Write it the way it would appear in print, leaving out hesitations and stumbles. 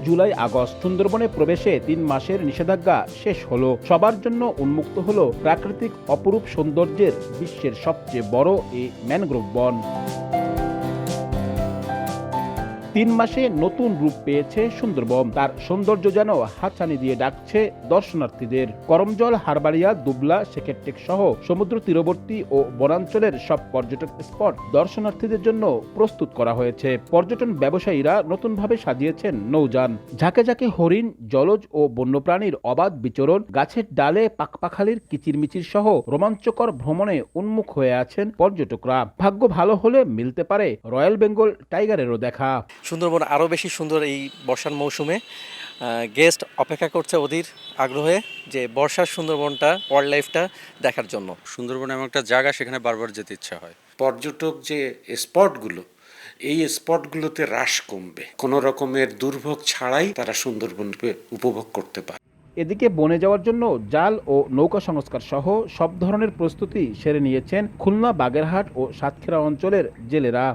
July August সুন্দরবনে প্রবেশে 3 মাসের নিষেধাজ্ঞা শেষ হলো। সবার জন্য উন্মুক্ত হলো প্রাকৃতিক অপরূপ সৌন্দর্যের বিশ্বের সবচেয়ে বড় এই ম্যানগ্রোভ বন। 3 মাসে নতুন রূপ পেয়েছে সুন্দরবন। তার সৌন্দর্য যেন হাতছানি দিয়ে ডাকছে দর্শনার্থীদের। করমজল, হারবাড়িয়া, দুবলা, শেখেরটেক সহ সমুদ্র তীরবর্তী ও বনাঞ্চলের সব পর্যটক স্পট দর্শনার্থীদের জন্য প্রস্তুত করা হয়েছে। পর্যটন ব্যবসায়ীরা নতুনভাবে সাজিয়েছেন নৌযান। ঝাঁকে ঝাঁকে হরিণ, জলজ ও বন্যপ্রাণীর অবাধ বিচরণ, গাছের ডালে পাখপাখালির কিচিরমিচির সহ রোমাঞ্চকর ভ্রমণে উন্মুখ হয়ে আছেন পর্যটকরা। ভাগ্য ভালো হলে মিলতে পারে রয়্যাল বেঙ্গল টাইগারেরও দেখা। সুন্দরবন আরও বেশি সুন্দর এই বর্ষার মৌসুমে। গেস্ট অপেক্ষা করছে অধীর আগ্রহে যে বর্ষার সুন্দরবনটা, ওয়াইল্ড লাইফটা দেখার জন্য। সুন্দরবন এমন একটা জায়গা, সেখানে বারবার যেতে ইচ্ছা হয়। পর্যটক যে স্পটগুলো, এই স্পটগুলোতে হ্রাস কমবে। কোনো রকমের দুর্ভোগ ছাড়াই তারা সুন্দরবনকে উপভোগ করতে পারে। এদিকে বনে যাওয়ার জন্য জাল ও নৌকা সংস্কার সহ সব ধরনের প্রস্তুতি সেরে নিয়েছেন খুলনা, বাগেরহাট ও সাতক্ষীরা অঞ্চলের জেলেরা।